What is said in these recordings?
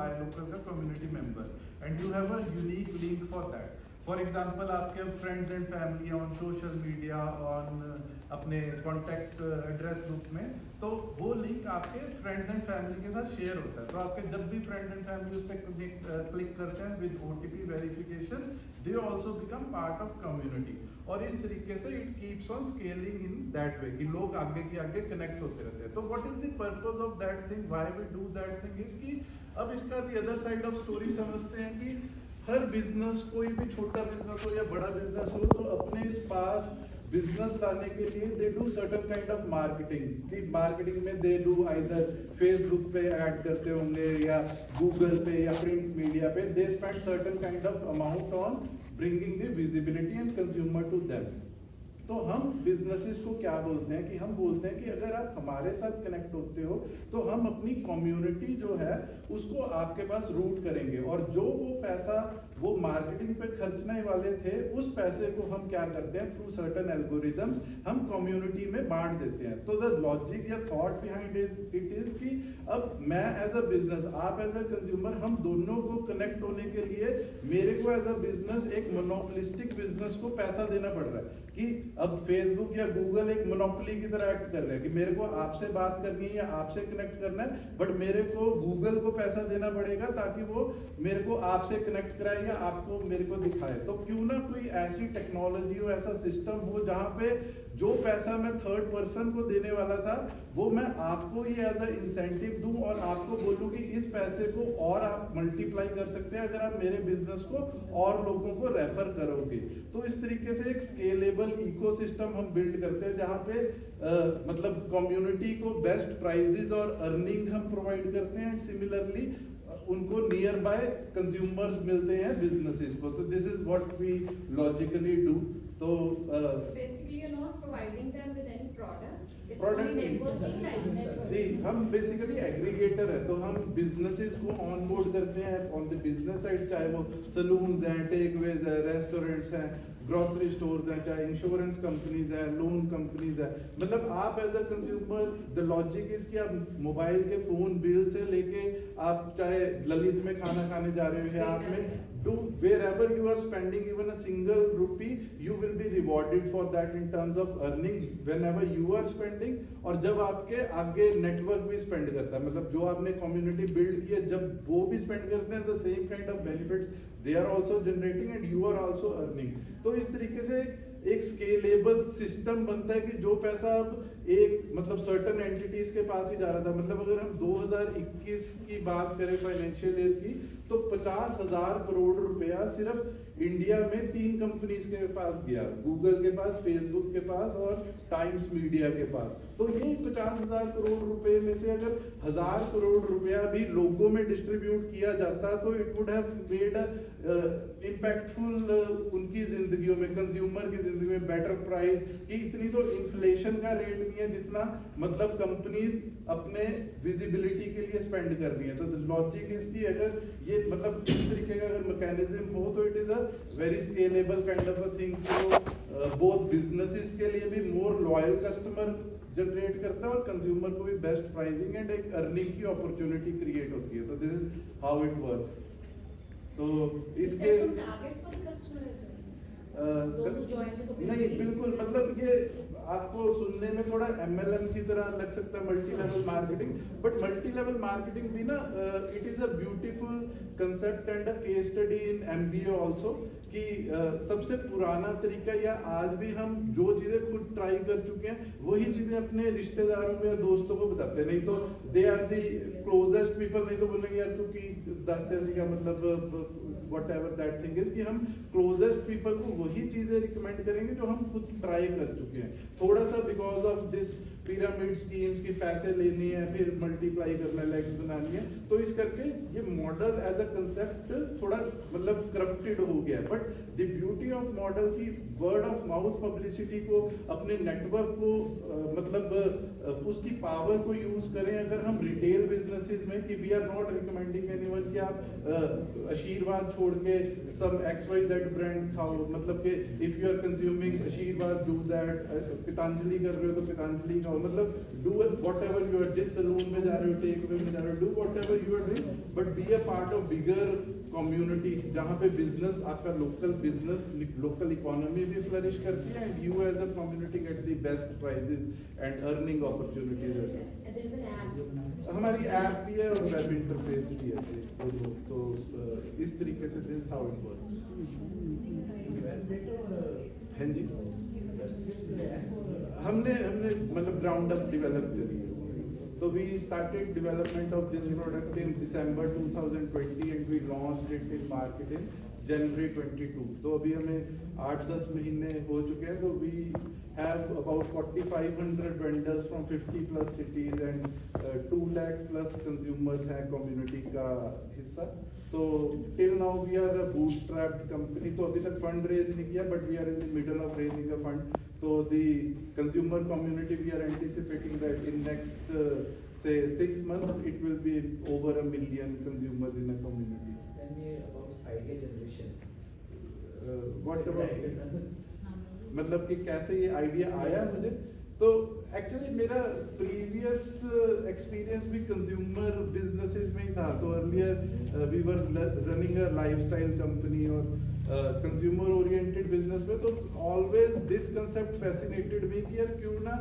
buy local का community member and you have a unique link for that. For example आपके friends and family on social media on अपने contact address book में, तो वो link आपके friends and family के साथ share होता है। तो आपके जब भी फ्रेंड्स एंड फैमिली उस पर क्लिक करते हैं with OTP verification, they also become part of community. और इस तरीके से it keeps on scaling in that way कि लोग आगे की आगे कनेक्ट होते रहते हैं। तो what is the purpose of that thing, why we do that thing is कि अब इसका the other side of story समझते हैं कि हर बिजनेस, कोई भी छोटा बिजनेस हो या बड़ा बिजनेस हो, तो अपने पास बिजनेस लाने के लिए they do certain kind of marketing. कि मार्केटिंग में दे डू आइदर फेसबुक पे ऐड करते होंगे या गूगल पे या प्रिंट मीडिया पे, they spend certain kind of amount on bringing the visibility and consumer to them. तो हम बिजनेसेस को क्या बोलते हैं कि हम बोलते हैं कि अगर आप हमारे साथ कनेक्ट होते हो तो हम अपनी कम्युनिटी जो है उसको आपके पास रूट करेंगे, और जो वो पैसा वो मार्केटिंग पे खर्चने वाले थे उस पैसे को हम क्या करते हैं थ्रू सर्टेन एल्गोरिदम्स हम कम्युनिटी में बांट देते हैं। तो द लॉजिक या थॉट बिहाइंड इट इज कि अब मैं एज अ बिजनेस, आप एज अ कंज्यूमर, हम दोनों को कनेक्ट होने के लिए मेरे को एज अ बिजनेस एक मोनोपोलिस्टिक बिजनेस को पैसा देना पड़ रहा है। कि अब फेसबुक या गूगल एक मोनोपोली की तरह एक्ट कर रहे हैं कि मेरे को आपसे बात करनी है या आपसे कनेक्ट करना है, बट मेरे को गूगल को पैसा देना पड़ेगा ताकि वो मेरे को आपसे कनेक्ट कराए या आपको मेरे को दिखाए। तो क्यों ना कोई ऐसी टेक्नोलॉजी हो, ऐसा सिस्टम हो जहां पे जो पैसा मैं थर्ड पर्सन को देने वाला था वो मैं आपको ही एज अ इंसेंटिव दूं और आपको बोलूं कि इस पैसे को और आप मल्टीप्लाई कर सकते हैं अगर आप मेरे बिजनेस को और लोगों को रेफर करोगे। तो इस तरीके से एक स्केलेबल इकोसिस्टम हम बिल्ड करते हैं जहां पे मतलब कम्युनिटी को बेस्ट प्राइजेस और अर्निंग हम प्रोवाइड करते हैं, एंड सिमिलरली उनको नियर बाय कंज्यूमर्स मिलते हैं बिजनेसेस को। तो this is what we logically do. तो basically you're not providing them with any product, it's product only networking like जी, हम बेसिकली एग्रीगेटर है। तो हम बिजनेसेस को ऑनबोर्ड करते हैं ऑन द बिजनेस साइड, चाहे वो सलून्स हैं, टेकअवेज है, रेस्टोरेंट्स हैं, ग्रोसरी स्टोर्स हैं, चाहे इंश्योरेंस कंपनीज हैं, लोन कंपनीज हैं। मतलब आप as a consumer, the logic is कि आप मोबाइल के फोन बिल से लेके आप चाहे ललित में खाना खाने जा रहे हो या आप में do wherever you are spending even a single rupee, you will be rewarded for that in terms of earning whenever you are spending। और जब आपके आगे नेटवर्क भी स्पेंड करता है, मतलब जो आपने कम्युनिटी बिल्ड की है जब वो भी स्पेंड करते हैं, the same kind of benefits they are also generating and you are also earning। तो इस तरीके से एक स्केलेबल सिस्टम बनता है कि जो पैसा अब एक मतलब सर्टेन एंटिटीज के पास ही जा रहा था। मतलब अगर हम 2021 की बात करें फाइनेंशियल ईयर की, तो 50,000 करोड़ रुपया सिर्फ इंडिया में 3 कंपनीज के पास गया, गूगल के पास, फेसबुक के पास और टाइम्स मीडिया के पास। तो यही 50,000 करोड़ रुपए में से अगर 1000 करोड़ रुपया भी लोगों में डिस्ट्रीब्यूट किया जाता तो it would have made impactful उनकी जिंदगियों में, कंज्यूमर की जिंदगी में बेटर प्राइस। कि इतनी तो इन्फ्लेशन का रेट नहीं है जितना मतलब कंपनीज अपने विजिबिलिटी के लिए स्पेंड कर रही है। तो लॉजिक इज कि अगर ये मतलब इस तरीके का अगर मैकेनिज्म हो तो it is a very scalable kind of a thing. तो बोथ बिजनेसेस के लिए भी मोर लॉयल कस्टमर जनरेट करता है और कंज्यूमर को भी बेस्ट प्राइसिंग एंड एक अर्निंग की अपॉर्चुनिटी क्रिएट होती है। तो this is how it works. तो इसके नहीं बिल्कुल, मतलब ये आपको सुनने में थोड़ा MLM की तरह लग सकता है, multi level marketing, but multi level marketing भी ना it is a beautiful concept and a case study in MBA also. कि सबसे पुराना तरीका या आज भी हम जो चीजें खुद ट्राई कर चुके हैं वही चीजें अपने रिश्तेदारों को या दोस्तों को बताते हैं। नहीं तो they are the closest people, नहीं तो बोलेंगे यार तू की दस्ते का मतलब whatever that thing is, कि हम क्लोजेस्ट पीपल को वही चीजें रिकमेंड करेंगे जो हम खुद ट्राई कर चुके हैं। थोड़ा सा because of this pyramid schemes की पैसे लेनी है फिर मल्टीप्लाई करना है, लेग्स बनानी है, तो इस करके ये मॉडल एज अ कंसेप्ट थोड़ा मतलब करप्टेड हो गया। But the beauty of model की वर्ड ऑफ माउथ पब्लिसिटी को, अपने नेटवर्क को मतलब उसकी पावर को यूज करें। अगर हम रिटेल बिजनेसेस में कि we are not recommending anyone कि आप आशीर्वाद छोड़ के some XYZ ब्रांड खाओ, मतलब कि if you are consuming आशीर्वाद do that, पतंजलि कर रहे हो तो पतंजलि खाओ, मतलब do whatever you are, जिस सलून में जा रहे हो, टेक अवे में जा रहे हो, do whatever you are doing, but be a part of bigger community जहाँ पे business, आपका local business, local economy भी flourish करती है, and you as a community get the best prices and earning opportunities as well. And there is an ad. हमारी app भी है और वेब इंटरफेस भी है, तो इस तरीके से दिस हाउ इट वर्क्स। हाँ जी, हमने मतलब ग्राउंड अप डेवलप करी है। तो we started development of this product in December 2020 and we launched it in market in January 22। तो अभी हमें 8-10 महीने हो चुके हैं। तो we have about 4,500 vendors from 50+ cities and 2 lakh+ consumers हैं community का हिस्सा। तो till now we are a bootstrapped company, तो अभी तक fund raise नहीं किया, but we are in the middle of raising a fund। तो the consumer community, we are anticipating that in next say 6 months it will be over 1 million consumers in a community। Tell me about idea generation. What about मतलब कि कैसे ये idea आया मुझे? तो actually मेरा previous experience भी consumer businesses में ही था। तो earlier we were running a lifestyle company और कंज्यूमर ओरिएंटेड बिजनेस में। तो always this concept fascinated me कि यार क्यों ना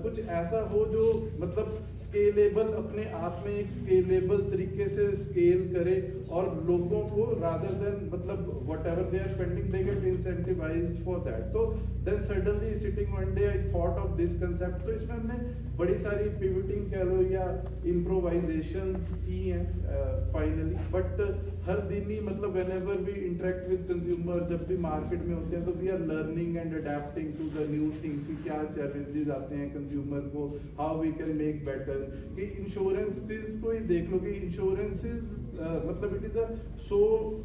कुछ ऐसा हो जो मतलब स्केलेबल, अपने आप में एक स्केलेबल तरीके से स्केल करे और लोगों को रादर देन मतलब whatever they are spending they get incentivized for that. तो then suddenly sitting one day I thought of this concept. तो इसमें हमने बड़ी सारी पिवटिंग कह लो या इम्प्रोवाइजेशंस की हैं फाइनली। बट हर दिन ही मतलब whenever we interact with consumer, जब भी मार्केट में होते हैं तो we are learning and adapting to the new things कि क्या चैलेंजेस आते हैं कंज्यूमर को, how we can make better. कि इंश्योरेंस बिज को ही देख लो कि इंश्योरेंस इज मतलब it is a so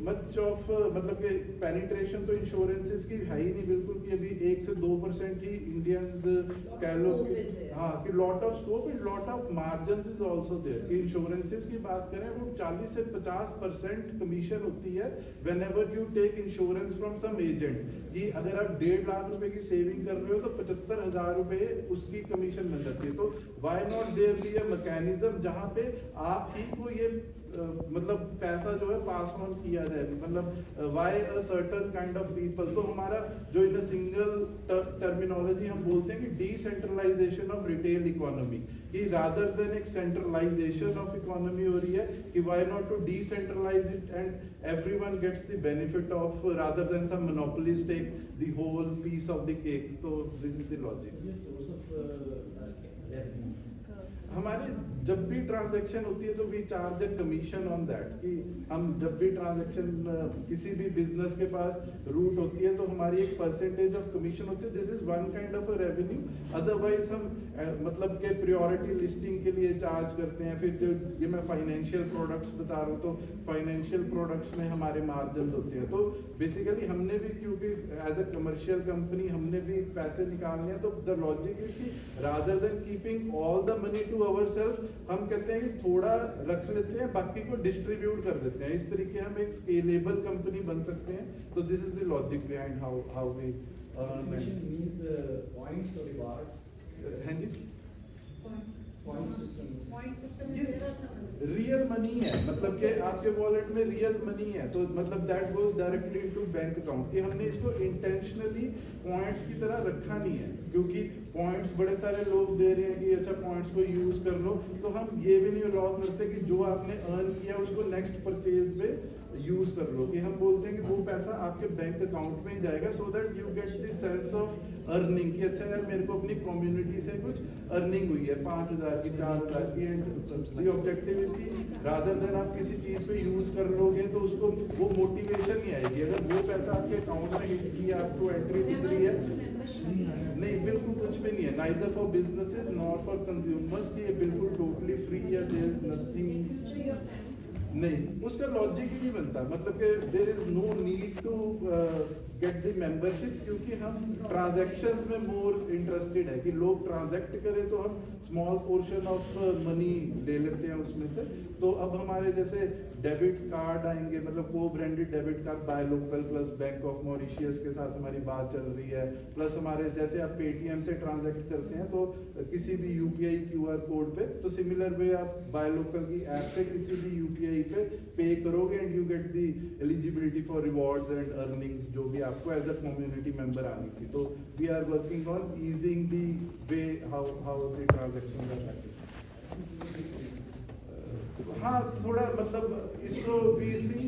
much of मतलब कि पेनिट्रेशन तो इंश्योरेंसेस की है ही नहीं बिल्कुल, कि अभी 1 से 2% ही इंडियंस कह लो कि हाँ कि lot of scope and lot of margins is also there. कि इंश्योरेंसेस की बात करें वो 40 से 50% कमीशन होती है whenever you take insurance from some agent. कि अगर आप 1.5 लाख रुपए की सेविंग कर रहे हो तो 75,000 रुपए उसकी कमीशन मिल जाती है। तो why not there be a mechanism जहां पे आप ही को ये मतलब पैसा जो है पास ऑन किया जाए, मतलब why a certain kind of people. तो हमारा जो इन अ सिंगल टर्मिनोलॉजी हम बोलते हैं कि डिसेंट्रलाइजेशन ऑफ रिटेल इकोनॉमी, कि रादर देन एक सेंट्रलाइजेशन ऑफ इकोनॉमी हो रही है कि why not to decentralize it and everyone gets the benefit of rather than some monopolist take the whole piece of the cake. तो this is the logic. Source of revenue. हमारे जब भी transaction होती है तो we charge a commission on that. कि हम जब भी ट्रांजैक्शन किसी भी बिजनेस के पास रूट होती है तो हमारी एक परसेंटेज ऑफ कमीशन होती है। This is one kind of a revenue. Otherwise हम मतलब के प्रायोरिटी लिस्टिंग के लिए चार्ज करते हैं। फिर जो ये मैं फाइनेंशियल प्रोडक्ट्स बता रहा हूँ तो फाइनेंशियल प्रोडक्ट्स में हमारे मार्जिन होते हैं। तो बेसिकली हमने भी क्योंकि एज अ कमर्शियल कंपनी हमने भी पैसे निकालने हैं, तो द लॉजिक इज कि rather than keeping all the money to ourselves, हम कहते हैं कि थोड़ा रख लेते हैं, बाकी को डिस्ट्रीब्यूट कर देते हैं। इस तरीके हम एक स्केलेबल कंपनी बन सकते हैं। तो this is the logic behind how we Commission means points or rewards. हैं जी, Point system. Point system ये is there or something? Real money है, मतलब कि आपके वॉलेट में रियल मनी है। तो मतलब that goes directly into bank account. कि हमने इसको इंटेंशनली पॉइंट्स की तरह रखा नहीं है, क्योंकि पॉइंट्स बड़े सारे लोग दे रहे हैं कि अच्छा पॉइंट्स को यूज कर लो। तो हम ये भी नहीं अलाउ करते कि जो आपने अर्न किया उसको नेक्स्ट परचेज पे यूज कर लो। कि हम बोलते हैं कि वो पैसा आपके बैंक अकाउंट में ही जाएगा, so that you get the sense of earning. कि अच्छा यार मेरे को अपनी कम्युनिटी से कुछ अर्निंग हुई है 5,000 की, 4,000 की। एंड द ऑब्जेक्टिव इज कि रादर देन आप किसी चीज पे यूज कर लोगे तो उसको वो मोटिवेशन नहीं आएगी। अगर वो पैसा आपके अकाउंट में हिट किया, आपको एंट्री दिख रही है, नहीं बिल्कुल कुछ भी नहीं है। Neither for businesses not for consumers. कि ये बिल्कुल टोटली फ्री है, देयर इज नथिंग। नहीं, उसका लॉजिक ही नहीं बनता। मतलब कि there is no need to get the membership, क्योंकि हम ट्रांजैक्शंस में मोर इंटरेस्टेड है कि लोग ट्रांजैक्ट करें तो हम स्मॉल पोर्शन ऑफ मनी ले लेते हैं उसमें से। तो अब हमारे जैसे डेबिट कार्ड आएंगे, मतलब को branded debit card by local plus bank of Mauritius के साथ हमारी बात चल रही है, प्लस हमारे जैसे आप पेटीएम से ट्रांजैक्ट करते हैं तो किसी भी यूपीआई क्यूआर कोड पे, तो सिमिलर वे आप बाय लोकल की ऐप से किसी भी यूपीआई पे करोगे and you get the eligibility for rewards and earnings जो भी आपको एज अ कम्युनिटी मेंबर आनी थी। तो we are working on easing the way how the transaction are happening. हाँ, थोड़ा मतलब इसको भी सी,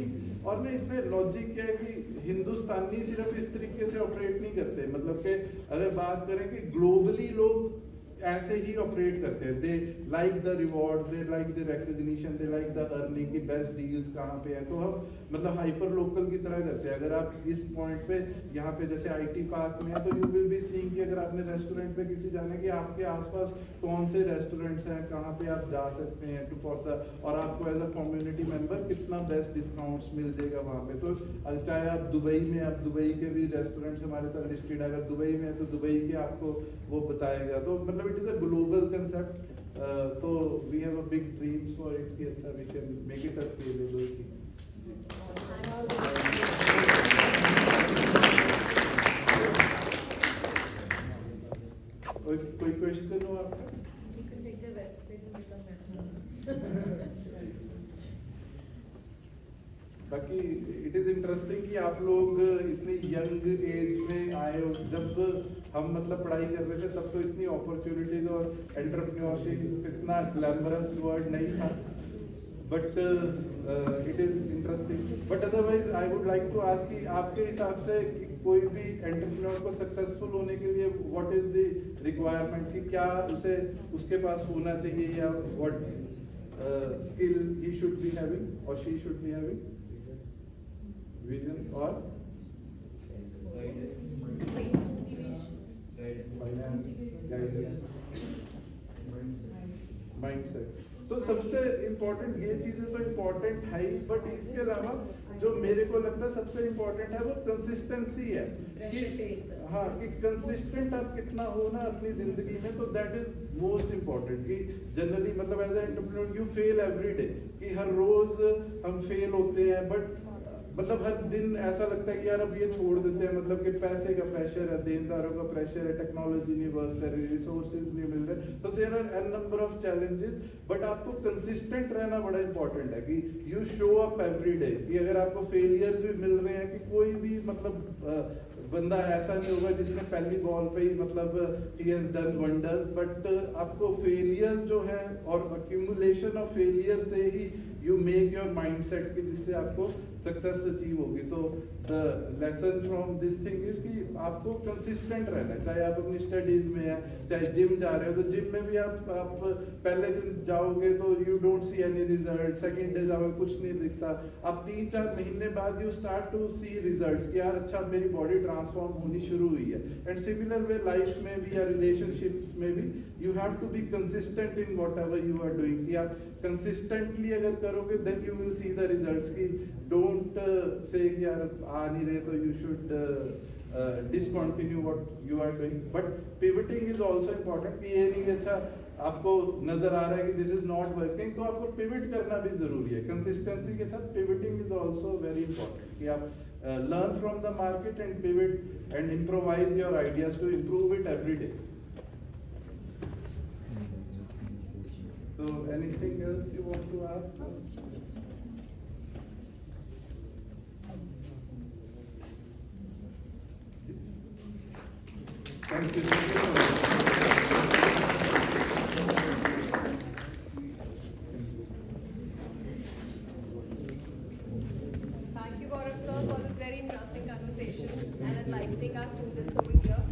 और मैं इसमें लॉजिक क्या है कि हिंदुस्तानी सिर्फ इस तरीके से ऑपरेट नहीं करते, मतलब कि अगर बात करें कि ग्लोबली लोग ऐसे ही ऑपरेट करते हैं, they like the rewards, they like the recognition, they like the earning की बेस्ट डील्स कहाँ पे हैं, तो हम मतलब हाइपर लोकल की तरह करते हैं। अगर आप इस पॉइंट पे यहाँ पे जैसे आईटी पार्क में है तो यू विल बी सीइंग कि अगर आपने रेस्टोरेंट पे किसी जाने की, आपके आसपास कौन से रेस्टोरेंट्स हैं, कहाँ पे आप जा सकते हैं टू फॉर द, और आपको एज अ कम्युनिटी मेंबर कितना बेस्ट डिस्काउंट्स मिल जाएगा वहाँ पे। तो चाहे आप दुबई में, आप दुबई के भी रेस्टोरेंट्स हमारे साथ लिस्टेड, अगर दुबई में है तो दुबई के आपको वो बताएगा। तो मतलब it is a global concept, तो we have a big dreams for it कि अच्छा we can make it a scalable thing. कोई क्वेश्चन हो आपका? You can take their website and become members. बाकी इट इज इंटरेस्टिंग कि आप लोग इतनी यंग एज में आए हो। जब हम मतलब पढ़ाई कर रहे थे तब तो इतनी अपॉर्चुनिटीज और एंटरप्रेन्योरशिप इतना ग्लैमरस वर्ड नहीं था, but it is interesting. But otherwise I would like to ask कि आपके हिसाब से कोई भी एंटरप्रेन्योर को सक्सेसफुल होने के लिए व्हाट इज द रिक्वायरमेंट, कि क्या उसे उसके पास होना चाहिए, या what skill he should be having और she should be having? Vision और फाइनेंस, गाइडेंस, माइंडसेट। तो सबसे इम्पोर्टेंट ये चीजें तो इम्पोर्टेंट है ही, बट इसके अलावा जो मेरे को लगता है सबसे इम्पोर्टेंट है वो कंसिस्टेंसी है कि हाँ, कि कंसिस्टेंट आप कितना हो ना अपनी जिंदगी में, तो दैट इज मोस्ट इम्पोर्टेंट। कि जनरली मतलब as a entrepreneur you fail every day, कि हर रोज हम फेल होते हैं, बट मतलब हर दिन ऐसा लगता है कि यार अब ये छोड़ देते हैं, मतलब कि पैसे का प्रेशर है, देनदारों का प्रेशर है, टेक्नोलॉजी नहीं वर्क कर रही, रिसोर्सेज नहीं मिल रहे, तो there are an number of challenges. But आपको कंसिस्टेंट रहना बड़ा इंपॉर्टेंट है कि you show up every day. कि अगर आपको फेलियर्स भी मिल रहे हैं, कि कोई भी मतलब बंदा ऐसा नहीं होगा जिसने पहली बॉल पे ही मतलब he has done wonders, but आपको फेलियर्स जो है और अक्यूमुलेशन ऑफ फेलियर से ही यू मेक योर माइंडसेट कि जिससे आपको सक्सेस अचीव होगी। तो the lesson from this thing is कि आपको कंसिस्टेंट रहना है, चाहे आप अपनी स्टडीज में है, चाहे जिम जा रहे हो, तो जिम में भी आप पहले दिन जाओगे तो you don't see any result, second day जाओगे कुछ नहीं दिखता, आप 3-4 महीने बाद you start to see results कि यार अच्छा मेरी बॉडी ट्रांसफॉर्म होनी शुरू हुई है। एंड सिमिलर वे लाइफ में भी या रिलेशनशिप्स में भी you have to be consistent in whatever you are doing. कि आप कंसिस्टेंटली अगर करोगे then you will see the results. की डोंट से कि यार आ नहीं रहे तो you should discontinue what you are doing. But pivoting is also important. कि ये नहीं कि अच्छा आपको नजर आ रहा है कि दिस इज नॉट वर्किंग, तो आपको पिवट करना भी जरूरी है। कंसिस्टेंसी के साथ pivoting is also very important. कि आप learn from the market and pivot and improvise your ideas to improve it every day. So anything else you want to ask? Thank you so much. Thank you, Gaurav sir, for this very interesting conversation and enlightening our students over here.